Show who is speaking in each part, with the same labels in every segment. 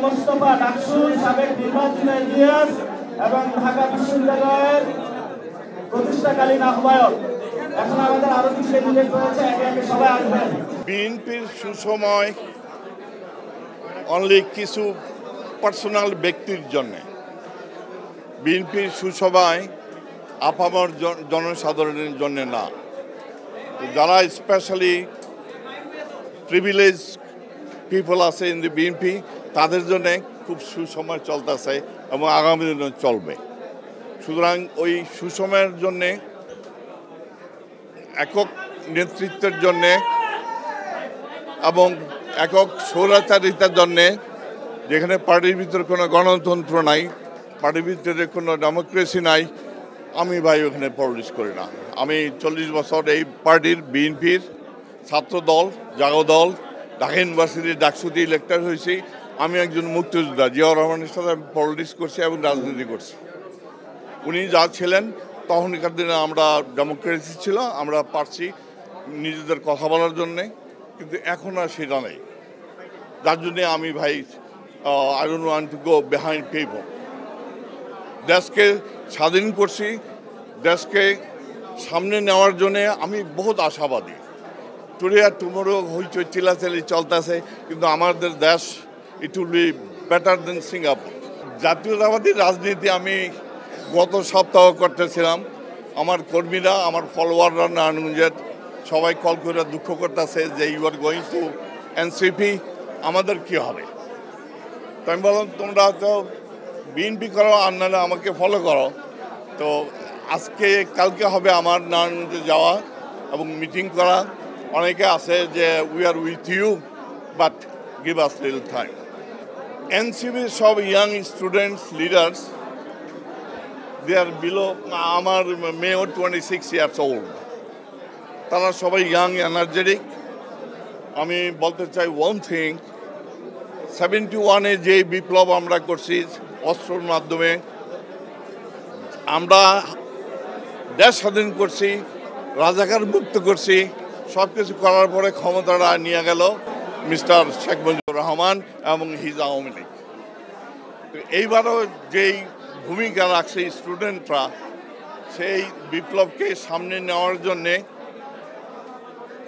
Speaker 1: মোস্তফা ডাকসুর সাবেক নির্বাচনী ইতিহাস এবং ঢাকা বিশ্ববিদ্যালয়ের প্রতিষ্ঠাকালীন আহ্বায়ক। এখন আমাদের আরো কিছু ক্যান্ডিডেট রয়েছে, একে একে সবাই আসবেন।
Speaker 2: বিএনপির সুসময় অনলি কিছু পার্সোনাল ব্যক্তির জন্যে, বিএনপির সুসময় আপামর জনসাধারণের জন্য না। যারা স্পেশালি প্রিভিলেজ পিপল আছে ইন দি বিএনপি, তাদের জন্য খুব সুসময় চলতেছে এবং আগামী দিনে চলবে। সুতরাং ওই সুসময়ের জন্যে, একক নেতৃত্বের জন্যে এবং একক স্বৈরাচারিতার জন্যে, যেখানে পার্টির ভিতরে কোনো গণতন্ত্র নাই, পার্টির ভিতরে কোনো ডেমোক্রেসি নাই, আমি ভাই ওখানে পলিটিক্স করি না। আমি 40 বছর এই পার্টির বিএনপির ছাত্র দল, জাগো দল, ঢাকা ইউনিভার্সিটির ডাকসুতে ইলেক্টেড হয়েছি। আমি একজন মুক্তিযোদ্ধা, জিয়াউর রহমানের সাথে আমি পলিটিক্স করছি এবং রাজনীতি করছি। উনি যা ছিলেন তখনকার দিনে আমরা ডেমোক্রেসি ছিল, আমরা পারছি নিজেদের কথা বলার জন্যে, কিন্তু এখন আর সেটা নেই। যার জন্যে আমি ভাই I don't want to go behind people. দেশকে স্বাধীন করছি, দেশকে সামনে নেওয়ার জন্যে আমি বহুত আশাবাদী। টুডে আর টুমোরো হইচই চিলাচালি চলতেছে, কিন্তু আমাদের দেশ it will be better then Singapore. জাতীয়তাবাদী রাজনীতি আমি গত সপ্তাহ করতেছিলাম। আমার কর্মীরা, আমার ফলোয়াররা নারায়ণগঞ্জের সবাই কল করে দুঃখ করতেছে যে you are going to NCP, আমাদের কী হবে? তো আমি বললাম, তোমরা তো বিএনপি করো, আর নাহলে আমাকে ফলো করো। তো আজকে কালকে হবে আমার নারায়ণগঞ্জে যাওয়া এবং মিটিং করা। অনেকে আছে যে we are with you, but give us little time. এনসিপির সব young students leaders, they are below, আমার মেয়েও 26 ইয়ার্স ওল্ড। তারা সবাই ইয়াং, এনার্জেটিক। আমি বলতে চাই ওয়ান থিং, 71-এ যে বিপ্লব আমরা করছি অস্ত্রের মাধ্যমে, আমরা দেশ স্বাধীন করছি, রাজাকার মুক্ত করছি, সব কিছু করার পরে ক্ষমতাটা নিয়ে গেল মিস্টার শেখ মুজিবুর রহমান এবং হিজ আওয়ামী লীগ। এইবারও যেই ভূমিকা রাখছে স্টুডেন্টরা, সেই বিপ্লবকে সামনে নেওয়ার জন্যে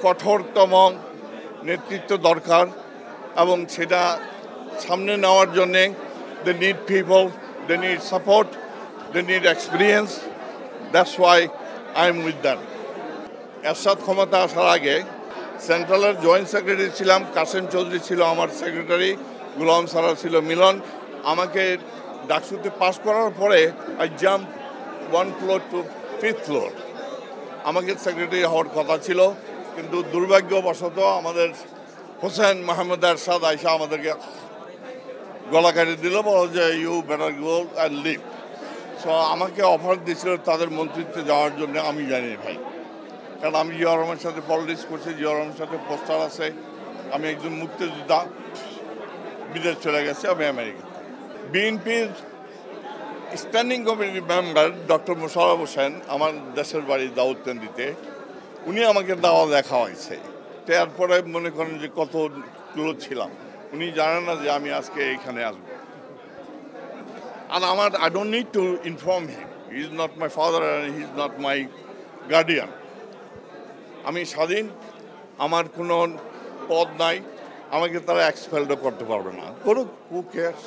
Speaker 2: কঠোরতম নেতৃত্ব দরকার এবং সেটা সামনে নেওয়ার জন্যে they need people, they need support, they need experience. That's why I am with them. Ershad ক্ষমতা আসার আগে সেন্ট্রালের জয়েন্ট সেক্রেটারি ছিলাম, কাসেম চৌধুরী ছিল আমার সেক্রেটারি, গুলাম সারা ছিল মিলন। আমাকে ডাকসুতে পাস করার পরে I jump 1 floor to 5th floor. আমাকে সেক্রেটারি হওয়ার কথা ছিল, কিন্তু দুর্ভাগ্যবশত আমাদের হোসেন মাহমুদ এরশাদ আইসা আমাদেরকে গলা কাটিয়ে দিল, বলো যে you better go and leave. So আমাকে অফার দিয়েছিল তাদের মন্ত্রিত্বে যাওয়ার জন্য। আমি জানি ভাই, কারণ আমি জিয়াউর রহমানের সাথে পলিটিক্স করছি, জিয়াউর রহমানের সাথে পোস্টার আছে। আমি একজন মুক্তিযোদ্ধা, বিদেশ চলে গেছে, আমি আমেরিকাতে। বিএনপির standing committee member doctor Mosharraf Hossain, আমার দেশের বাড়ি দাউদকান্দিতে, উনি আমাকে দাওয়া দেখা হয়েছে। তারপরে মনে করেন যে কতগুলো ছিলাম, উনি জানেন না যে আমি আজকে এইখানে আসবো। আর আমার I don't need to inform him, he is not my father and he is not my guardian. আমি স্বাধীন, আমার কোনো পদ নাই, আমাকে তারা এক্সপেলও করতে পারবে না, করুক, হু কেয়ারস।